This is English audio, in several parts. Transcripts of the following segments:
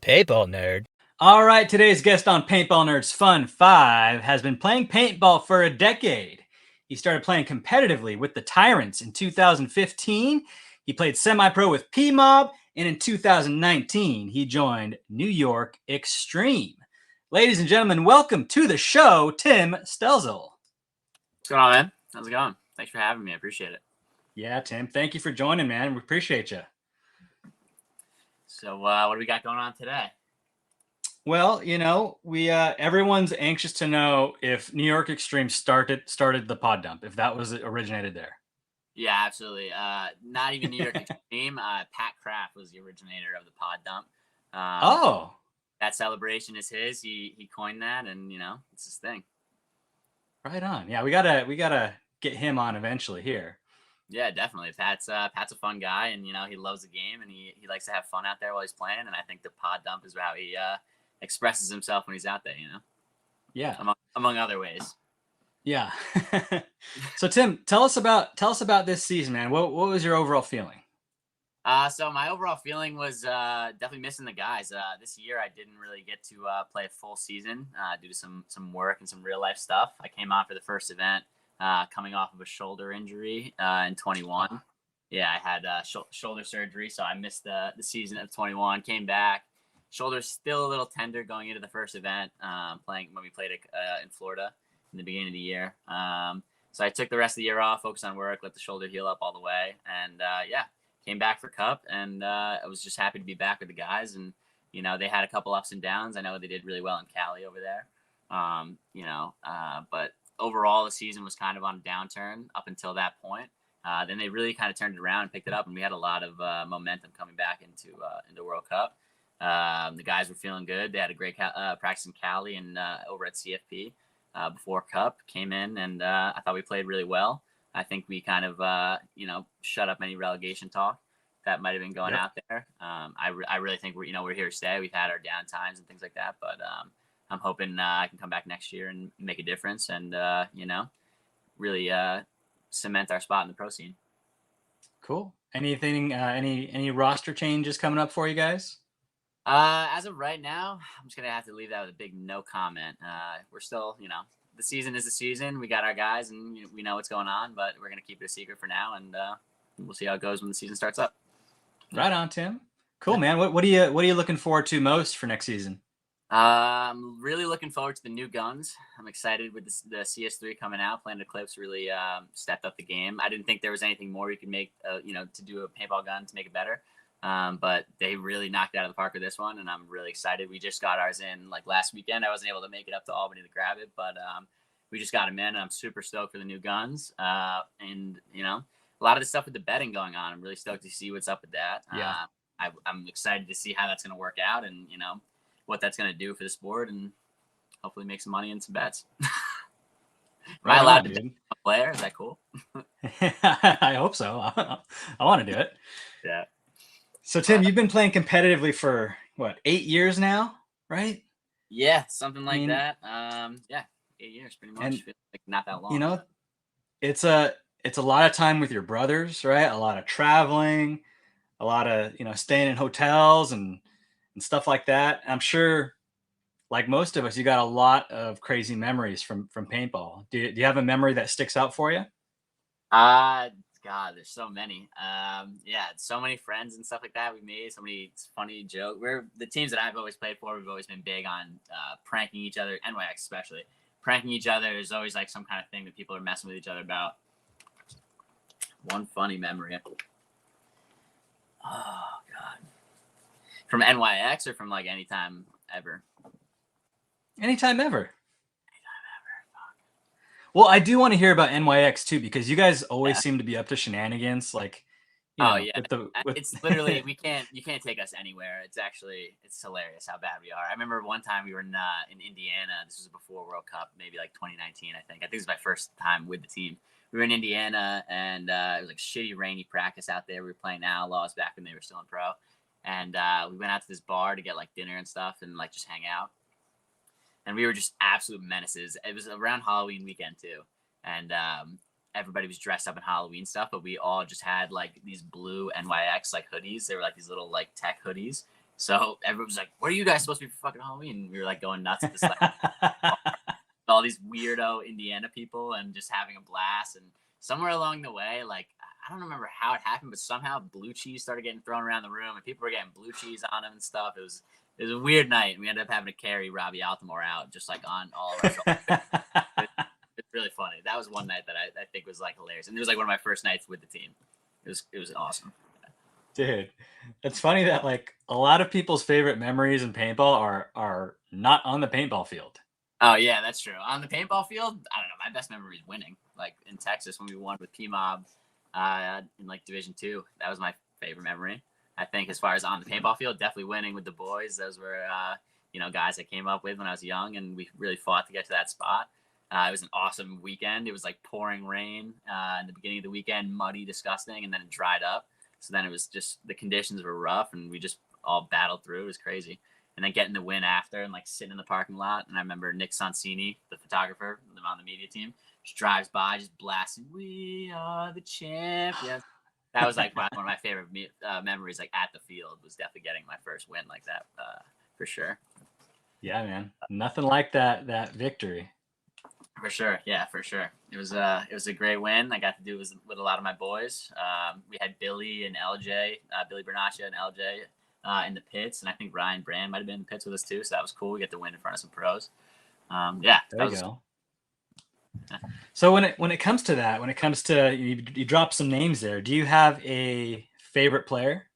Paintball nerd. All right, today's guest on Paintball Nerds Fun 5 has been playing paintball for a decade. He started playing competitively with the Tyrants in 2015. He played semi-pro with P-Mob, and in 2019, he joined New York Xtreme. Ladies and gentlemen, welcome to the show, Tim Stelzl. What's going on, man? How's it going? Thanks for having me. I appreciate it. Yeah, Tim, thank you for joining, man. We appreciate you. So, what do we got going on today? Well, we everyone's anxious to know if New York Xtreme started the pod dump, if that was originated there. Yeah, absolutely. Not even New York Xtreme. Pat Kraft was the originator of the pod dump. That celebration is his. He coined that, and it's his thing. Right on. Yeah, we gotta get him on eventually here. Yeah, definitely. Pat's a fun guy, and he loves the game, and he likes to have fun out there while he's playing. And I think the pod dump is how he expresses himself when he's out there. Yeah. Among other ways. Yeah. So Tim, tell us about this season, man. What was your overall feeling? So my overall feeling was definitely missing the guys. This year I didn't really get to play a full season due to some work and some real life stuff. I came on for the first event coming off of a shoulder injury in 21. Yeah, I had shoulder surgery, so I missed the season of 21. Came back. Shoulder's still a little tender going into the first event, playing when we played in Florida in the beginning of the year. So I took the rest of the year off, focused on work, let the shoulder heal up all the way, and came back for Cup, and I was just happy to be back with the guys. And they had a couple ups and downs. I know they did really well in Cali over there, but overall the season was kind of on a downturn up until that point. Then they really kind of turned it around and picked it up, and we had a lot of momentum coming back into World Cup. The guys were feeling good. They had a great practice in Cali and over at CFP before Cup came in, and I thought we played really well. I think we kind of, shut up any relegation talk that might have been going out there. I really think we're here to stay. We've had our down times and things like that, but I'm hoping I can come back next year and make a difference and, really cement our spot in the pro scene. Cool. Anything, any roster changes coming up for you guys? As of right now, I'm just going to have to leave that with a big no comment. We're still, the season is the season. We got our guys, and we know what's going on, but we're going to keep it a secret for now, and we'll see how it goes when the season starts up. Right on, Tim. Cool, man. What are you looking forward to most for next season? I'm really looking forward to the new guns. I'm excited with the CS3 coming out. Planet Eclipse really stepped up the game. I didn't think there was anything more you could make, to do a paintball gun to make it better. But they really knocked it out of the park with this one, and I'm really excited. We just got ours in last weekend. I wasn't able to make it up to Albany to grab it, but we just got them in, and I'm super stoked for the new guns. And a lot of the stuff with the betting going on, I'm really stoked to see what's up with that. Yeah. I'm excited to see how that's going to work out, and what that's going to do for the sport, and hopefully make some money and some bets. Am I allowed to bet a player? Is that cool? I hope so. I want to do it. Yeah. So Tim, you've been playing competitively for what, 8 years now, right? Yeah, something like that. 8 years pretty much. And, not that long. It's a lot of time with your brothers, right? A lot of traveling, a lot of, staying in hotels and stuff like that. I'm sure, like most of us, you got a lot of crazy memories from paintball. Do you have a memory that sticks out for you? God, there's so many. So many friends and stuff like that we made. So many funny jokes. We're the teams that I've always played for. We've always been big on pranking each other. NYX especially pranking each other. There's always some kind of thing that people are messing with each other about. One funny memory. Oh God. From NYX or from anytime ever? Anytime ever. Well, I do want to hear about NYX too, because you guys always seem to be up to shenanigans. It's literally you can't take us anywhere. It's hilarious how bad we are. I remember one time we were in Indiana. This was before World Cup, maybe 2019. I think it was my first time with the team. We were in Indiana, and it was shitty rainy practice out there. We were playing Outlaws back when they were still in pro, and we went out to this bar to get dinner and stuff and just hang out. And we were just absolute menaces. It was around Halloween weekend too. And everybody was dressed up in Halloween stuff, but we all just had these blue NYX hoodies. They were these little tech hoodies. So everyone was like, "What are you guys supposed to be for fucking Halloween?" And we were like going nuts at this like all these weirdo Indiana people and just having a blast. And somewhere along the way, like I don't remember how it happened, but somehow blue cheese started getting thrown around the room and people were getting blue cheese on them and stuff. It was a weird night, and we ended up having to carry Robbie Altamore out just like on all of our shoulders. It's really funny. That was one night that I think was like hilarious, and it was like one of my first nights with the team. It was awesome. Dude, it's funny that like a lot of people's favorite memories in paintball are not on the paintball field. Oh yeah, that's true. On the paintball field, I don't know. My best memory is winning, like in Texas when we won with P-Mob in like Division 2. That was my favorite memory. I think as far as on the paintball field, definitely winning with the boys. Those were guys I came up with when I was young, and we really fought to get to that spot. It was an awesome weekend. It was like pouring rain in the beginning of the weekend, muddy, disgusting, and then it dried up. So then it was just the conditions were rough, and we just all battled through. It was crazy. And then getting the win after and like sitting in the parking lot. And I remember Nick Sonsini, the photographer on the media team, just drives by, just blasting, "We are the champions." That was like one of my favorite memories, like at the field, was definitely getting my first win like that for sure. Yeah, man. Nothing like that victory. For sure. Yeah, for sure. It was a great win. I got to do it with a lot of my boys. We had Billy and LJ, Billy Bernaccia and LJ in the pits, and I think Ryan Brand might have been in the pits with us too. So that was cool. We get to win in front of some pros. Yeah, there you go. So when it comes to that, when it comes to you drop some names there, do you have a favorite player?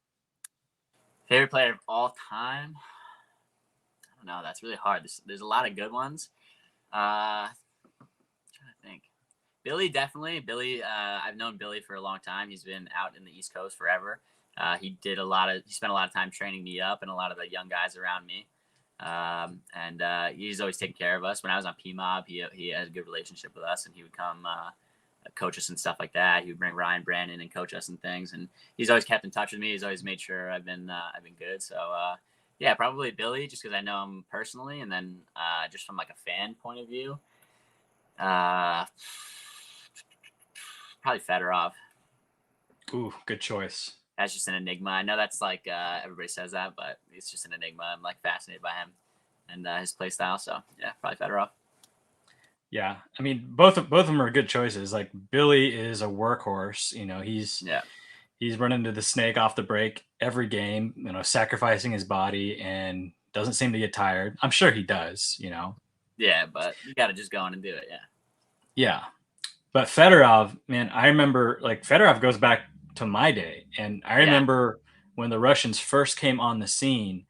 Favorite player of all time? I don't know. That's really hard. There's a lot of good ones. I'm trying to think. Billy, definitely. Billy, I've known Billy for a long time. He's been out in the East Coast forever. He spent a lot of time training me up and a lot of the young guys around me. And he's always taken care of us. When I was on PMOB, he had a good relationship with us, and he would come coach us and stuff like that. He would bring Ryan Brandon and coach us and things. And he's always kept in touch with me. He's always made sure I've been good. So yeah, probably Billy, just because I know him personally, and then just from like a fan point of view, probably Fedorov. Ooh, good choice. That's just an enigma. I know that's like everybody says that, but it's just an enigma. I'm like fascinated by him and his play style. So yeah, probably Fedorov. Yeah, I mean both of them are good choices. Like Billy is a workhorse. He's running into the snake off the break every game. Sacrificing his body and doesn't seem to get tired. I'm sure he does. Yeah, but you got to just go in and do it. Yeah. Yeah, but Fedorov, man, I remember like Fedorov goes back to my day, and I remember when the Russians first came on the scene,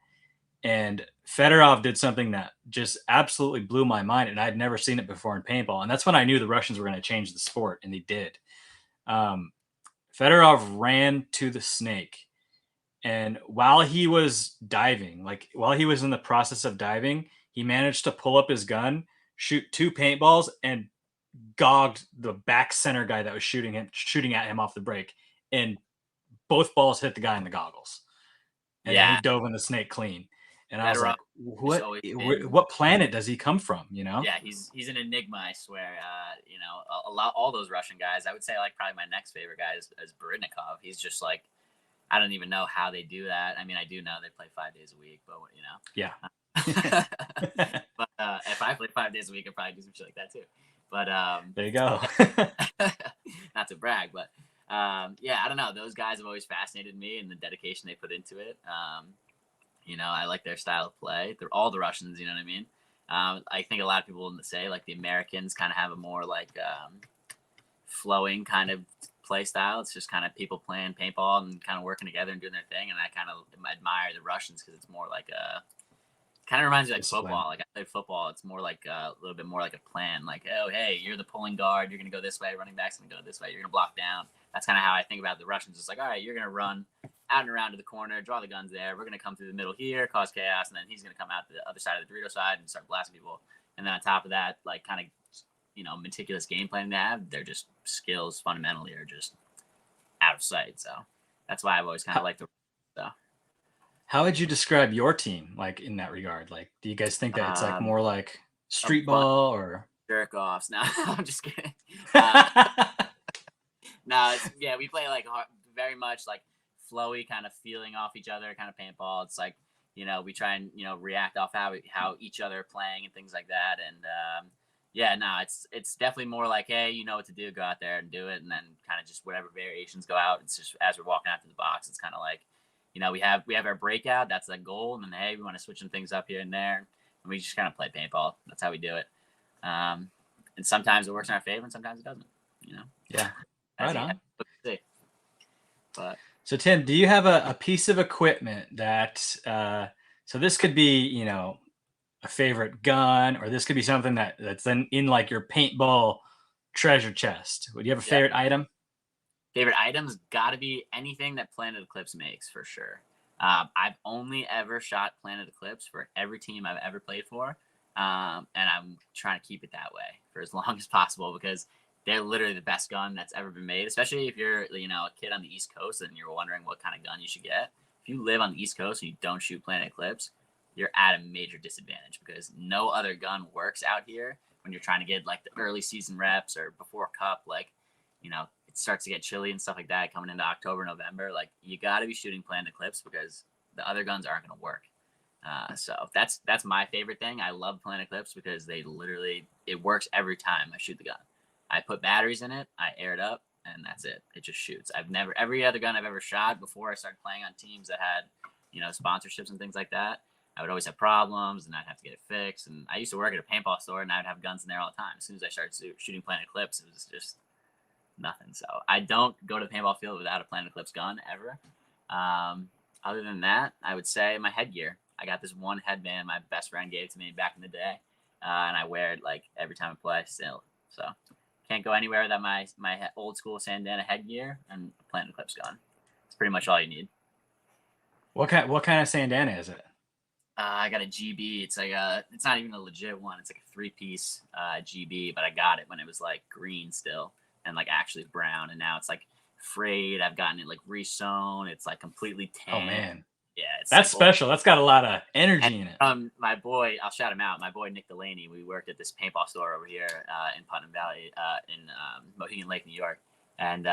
and Fedorov did something that just absolutely blew my mind, and I'd never seen it before in paintball, and that's when I knew the Russians were going to change the sport, and they did. Fedorov ran to the snake, and while he was diving, like while he was in the process of diving, he managed to pull up his gun, shoot 2 paintballs, and gogged the back center guy that was shooting at him off the break, and both balls hit the guy in the goggles. And then he dove in the snake clean. And I was like, what planet does he come from? Yeah, he's an enigma, I swear. All those Russian guys, I would say like probably my next favorite guy is Barytnikov. He's just like, I don't even know how they do that. I mean, I do know they play 5 days a week, but Yeah. But if I played 5 days a week, I'd probably do some shit like that too. But there you go. Not to brag, but yeah, I don't know. Those guys have always fascinated me, and the dedication they put into it. I like their style of play. They're all the Russians, you know what I mean? I think a lot of people say like the Americans kind of have a more like flowing kind of play style. It's just kind of people playing paintball and kind of working together and doing their thing. And I kind of admire the Russians because it's more like kind of reminds me like football. Like I played football. It's more like a little bit more like a plan. Like, oh, hey, you're the pulling guard. You're going to go this way. Running back's going to go this way. You're going to block down. That's kind of how I think about the Russians. It's like, all right, you're going to run out and around to the corner, draw the guns there. We're going to come through the middle here, cause chaos. And then he's going to come out the other side of the Dorito side and start blasting people. And then on top of that, like kind of, meticulous game planning they have, their just skills fundamentally are just out of sight. So that's why I've always kind of liked the so. How would you describe your team, like in that regard? Like, do you guys think that it's like more like street ball or jerk offs? No, I'm just kidding. No, we play like very much like flowy, kind of feeling off each other, kind of paintball. It's like we try and react off how each other are playing and things like that. And yeah, no, it's definitely more like, hey, you know what to do, go out there and do it, and then kind of just whatever variations go out. It's just as we're walking out to the box, it's kind of like, we have our breakout. That's the goal, and then hey, we want to switch some things up here and there, and we just kind of play paintball. That's how we do it. And sometimes it works in our favor, and sometimes it doesn't. Yeah, right on. But so Tim, do you have a piece of equipment that so this could be a favorite gun, or this could be something that's then in like your paintball treasure chest? Would you have a favorite item? Favorite items got to be anything that Planet Eclipse makes, for sure. I've only ever shot Planet Eclipse for every team I've ever played for, and I'm trying to keep it that way for as long as possible, because they're literally the best gun that's ever been made. Especially if you're a kid on the East Coast and you're wondering what kind of gun you should get. If you live on the East Coast and you don't shoot Planet Eclipse, you're at a major disadvantage, because no other gun works out here when you're trying to get like the early season reps or before Cup. Like, it starts to get chilly and stuff like that coming into October, November. Like, you got to be shooting Planet Eclipse, because the other guns aren't going to work. So that's my favorite thing. I love Planet Eclipse because it works every time I shoot the gun. I put batteries in it, I air it up, and that's it. It just shoots. Every other gun I've ever shot before I started playing on teams that had, sponsorships and things like that, I would always have problems, and I'd have to get it fixed. And I used to work at a paintball store, and I'd have guns in there all the time. As soon as I started shooting Planet Eclipse, it was just nothing. So I don't go to the paintball field without a Planet Eclipse gun ever. Other than that, I would say my headgear. I got this one headband my best friend gave to me back in the day, and I wear it like every time I play still. So can't go anywhere without my old school Sandana headgear and a Planet Eclipse gun. It's pretty much all you need. What kind of Sandana is it? I got a GB. It's it's not even a legit one. It's like a 3-piece GB, but I got it when it was like green still and like actually brown, and now it's like frayed. I've gotten it like resewn. It's like completely tan. Oh man, yeah, that's special. That's got a lot of energy in it. My boy, I'll shout him out. My boy Nick Delaney. We worked at this paintball store over here in Putnam Valley, in Mohegan Lake, New York, and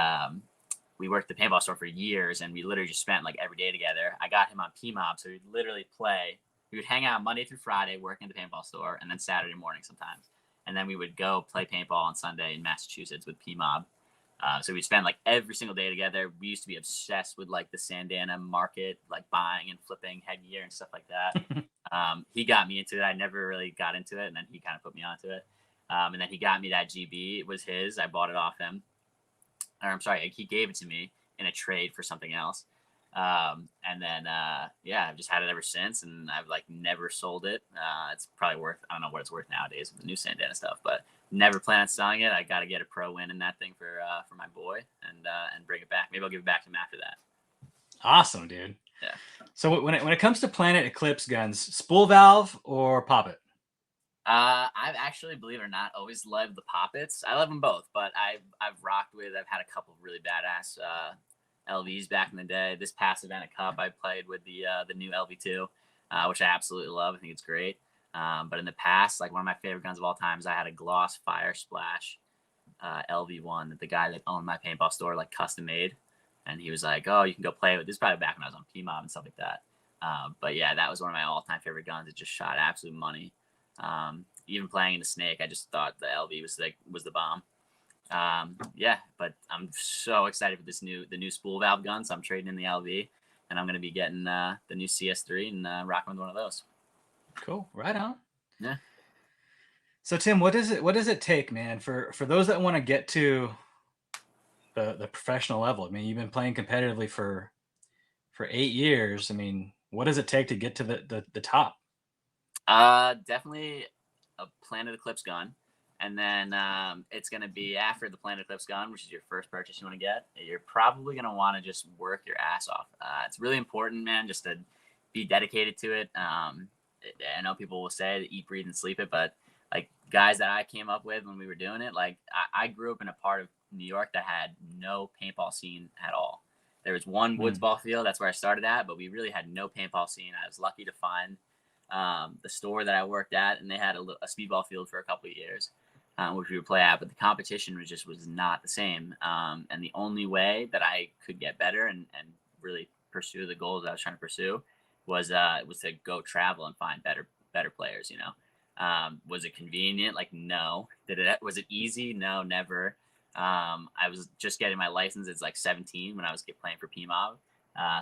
we worked at the paintball store for years, and we literally just spent like every day together. I got him on PMOB, so we'd literally play. We would hang out Monday through Friday working at the paintball store, and then Saturday morning sometimes. And then we would go play paintball on Sunday in Massachusetts with PMOB. So we'd spend like every single day together. We used to be obsessed with like the Sandana market, like buying and flipping headgear and stuff like that. He got me into it. I never really got into it, and then he kind of put me onto it. And then he got me that GB. It was his. I bought it off him. Or I'm sorry, he gave it to me in a trade for something else. And then I've just had it ever since, and I've like never sold it. It's probably worth, I don't know what it's worth nowadays with the new Sandana stuff, but never plan on selling it. I got to get a pro win in that thing for my boy, and bring it back. Maybe I'll give it back to him after that. Awesome, dude. Yeah. So when it comes to Planet Eclipse guns, spool valve or poppet? I've actually, believe it or not, always loved the poppets. I love them both, but I've had a couple of really badass LVs back in the day. This past event at Cup, I played with the new LV2, which I absolutely love. I think it's great. But in the past, like one of my favorite guns of all time is I had a Gloss Fire Splash LV1 that the guy that owned my paintball store like custom made, and he was like, "Oh, you can go play with this." Probably back when I was on PMOB and stuff like that. But yeah, that was one of my all-time favorite guns. It just shot absolute money. Even playing in the Snake, I just thought the LV was the bomb. But I'm so excited for the new spool valve gun. So I'm trading in the LV, and I'm going to be getting the new CS3 and rocking with one of those. Cool. Right on. Yeah. So Tim, what does it take, man, for those that want to get to the professional level? I mean, you've been playing competitively for 8 years. I mean, what does it take to get to the top? Definitely a Planet Eclipse gun. And then it's going to be after the Planet Eclipse gun, which is your first purchase you want to get. You're probably going to want to just work your ass off. It's really important, man, just to be dedicated to it. I know people will say to eat, breathe, and sleep it, but like guys that I came up with when we were doing it, like I grew up in a part of New York that had no paintball scene at all. There was one woods ball field. That's where I started at, but we really had no paintball scene. I was lucky to find the store that I worked at, and they had a speedball field for a couple of years. Which we would play at, but the competition was not the same. And the only way that I could get better and really pursue the goals I was trying to pursue was to go travel and find better players. Was it convenient? Like, no. Was it easy? No, never. I was just getting my license. It's like 17 when I was playing for PMOB.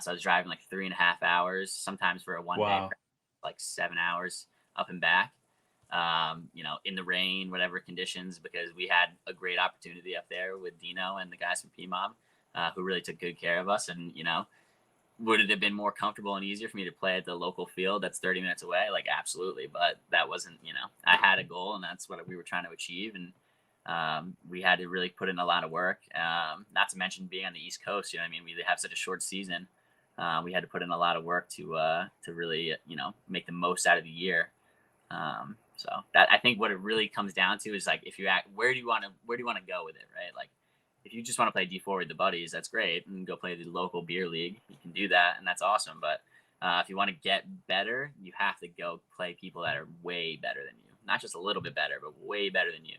So I was driving like 3.5 hours, sometimes for a 1 day, Wow. like 7 hours up and back. In the rain, whatever conditions, because we had a great opportunity up there with Dino and the guys from PMOB, who really took good care of us. And, would it have been more comfortable and easier for me to play at the local field that's 30 minutes away? Like, absolutely. But that wasn't, I had a goal, and that's what we were trying to achieve. And we had to really put in a lot of work, not to mention being on the East Coast. We have such a short season. We had to put in a lot of work to really, make the most out of the year. So that, I think what it really comes down to is like, if you where do you want to go with it, right? Like, if you just want to play D4 with the buddies, that's great, and go play the local beer league. You can do that, and that's awesome. But if you want to get better, you have to go play people that are way better than you, not just a little bit better, but way better than you.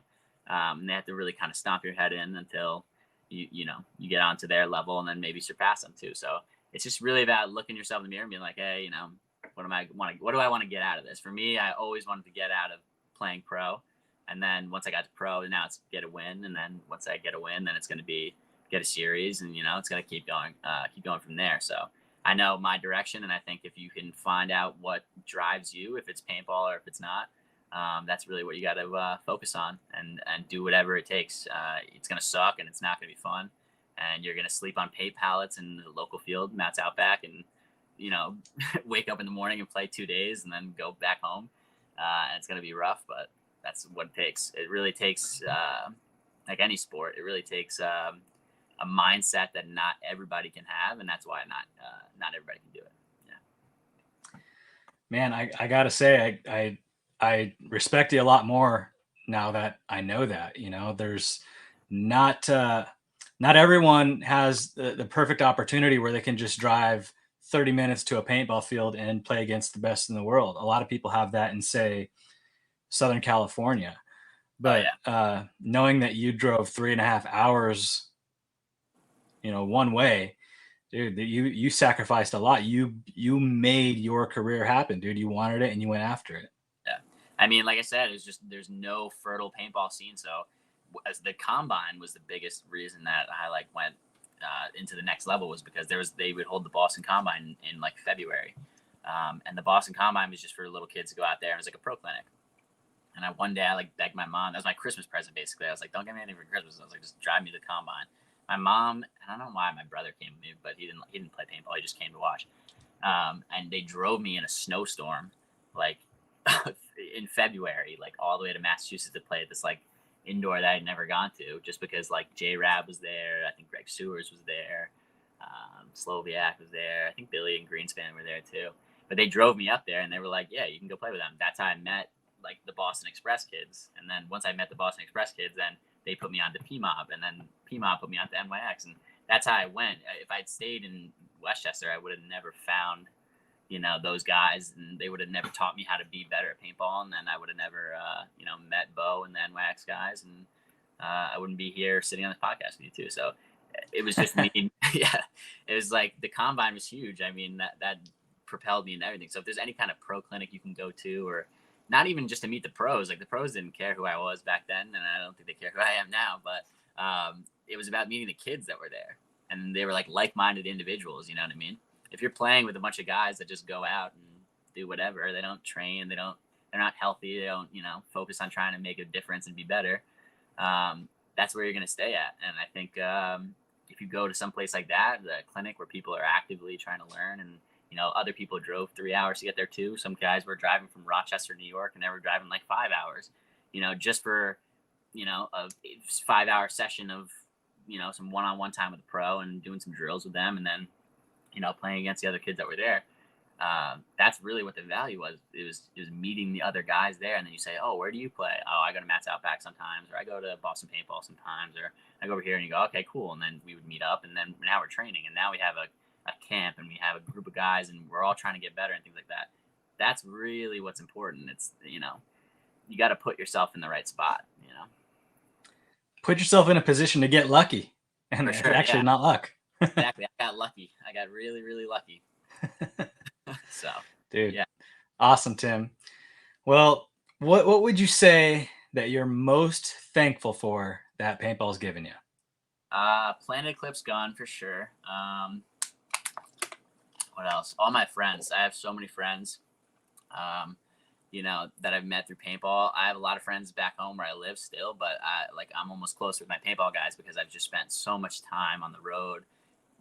And they have to really kind of stomp your head in until you get onto their level, and then maybe surpass them too. So it's just really about looking yourself in the mirror and being like, hey, what do I want to get out of this? For me, I always wanted to get out of playing pro. And then once I got to pro, now it's get a win. And then once I get a win, then it's going to be get a series, and it's going to keep going from there. So I know my direction, and I think if you can find out what drives you, if it's paintball or if it's not, that's really what you got to focus on, and do whatever it takes. It's going to suck, and it's not going to be fun, and you're going to sleep on paint pallets in the local field, Matt's Outback, and wake up in the morning and play 2 days, and then go back home. And it's going to be rough, but that's what it takes. It really takes, like any sport, it really takes a mindset that not everybody can have, and that's why not everybody can do it. Yeah. Man, I gotta say, I respect you a lot more now that I know that. There's not not everyone has the perfect opportunity where they can just drive 30 minutes to a paintball field and play against the best in the world. A lot of people have that in, say, Southern California. But knowing that you drove 3.5 hours, one way, dude, you sacrificed a lot. You made your career happen, dude. You wanted it and you went after it. Yeah. Like I said, it's just, there's no fertile paintball scene. So as the combine was the biggest reason that I went into the next level, was because they would hold the Boston Combine in like February. And the Boston Combine was just for little kids to go out there, and it was like a pro clinic. And one day I begged my mom. That was my Christmas present, basically. I was like, don't get me anything for Christmas. I was like, just drive me to the combine. My mom, I don't know why my brother came with me, but he didn't play paintball. He just came to watch. And they drove me in a snowstorm, in February, all the way to Massachusetts to play at this indoor that I'd never gone to, just because J Rab was there. I think Greg Sewers was there. Sloviak was there. I think Billy and Greenspan were there too. But they drove me up there, and they were like, yeah, you can go play with them. That's how I met the Boston Express kids. And then once I met the Boston Express kids, then they put me onto PMOB, and then PMOB put me onto NYX. And that's how I went. If I'd stayed in Westchester, I would have never found, those guys, and they would have never taught me how to be better at paintball. And then I would have never, met Bo and the NYX guys. And I wouldn't be here sitting on this podcast with you too. So it was just me. Yeah. It was the combine was huge. That propelled me into everything. So if there's any kind of pro clinic you can go to, or not even just to meet the pros, the pros didn't care who I was back then, and I don't think they care who I am now, but it was about meeting the kids that were there, and they were like-minded individuals. You know what I mean? If you're playing with a bunch of guys that just go out and do whatever, they don't train, they're not healthy, they don't focus on trying to make a difference and be better, that's where you're going to stay at. And I think if you go to some place like that, the clinic where people are actively trying to learn, and other people drove 3 hours to get there too. Some guys were driving from Rochester, New York, and they were driving 5 hours, just for, a 5-hour session of, some one-on-one time with the pro and doing some drills with them. And then, playing against the other kids that were there. That's really what the value was. It was meeting the other guys there. And then you say, oh, where do you play? Oh, I go to Matt's Outback sometimes, or I go to Boston Paintball sometimes, or I go over here, and you go, okay, cool. And then we would meet up, and then now we're training, and now we have a camp, and we have a group of guys, and we're all trying to get better and things like that. That's really what's important. It's, you got to put yourself in the right spot, Put yourself in a position to get lucky, and For sure, actually not luck. Exactly. I got lucky. I got really, really lucky. So, Dude, yeah. awesome, Tim. Well, what would you say that you're most thankful for that paintball's given you? Planet Eclipse gun for sure. What else? All my friends. I have so many friends. Um, that I've met through paintball. I have a lot of friends back home where I live still, but I'm almost close with my paintball guys because I've just spent so much time on the road,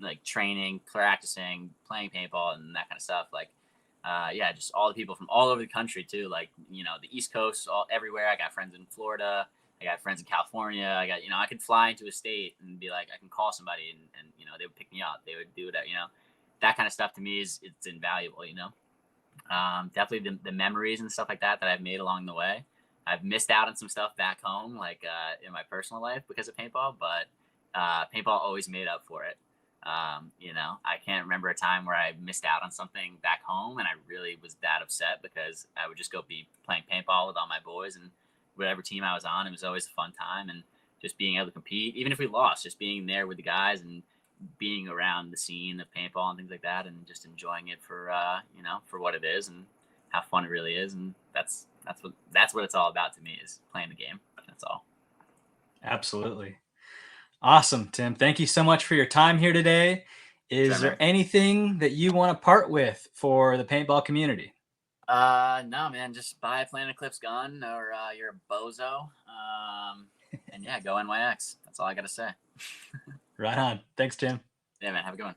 like training, practicing, playing paintball, and that kind of stuff. Like, yeah, just all the people from all over the country too. Like, the East Coast, all everywhere. I got friends in Florida. I got friends in California. I could fly into a state and be like, I can call somebody, and they would pick me up. They would do it. That kind of stuff to me it's invaluable. Definitely the memories and stuff like that I've made along the way. I've missed out on some stuff back home, like in my personal life because of paintball, but paintball always made up for it. I can't remember a time where I missed out on something back home and I really was that upset because I would just go be playing paintball with all my boys and whatever team I was on. It was always a fun time and just being able to compete, even if we lost, just being there with the guys and being around the scene of paintball and things like that and just enjoying it for for what it is and how fun it really is. And that's what it's all about to me, is playing the game. That's all. Absolutely. Awesome, Tim. Thank you so much for your time here today. Sure, Is man. there anything that you want to part with for the paintball community? No, man, just buy a Planet Eclipse gun or you're a bozo. And yeah, go NYX. That's all I got to say. Right on. Thanks, Tim. Yeah, man, have a good one.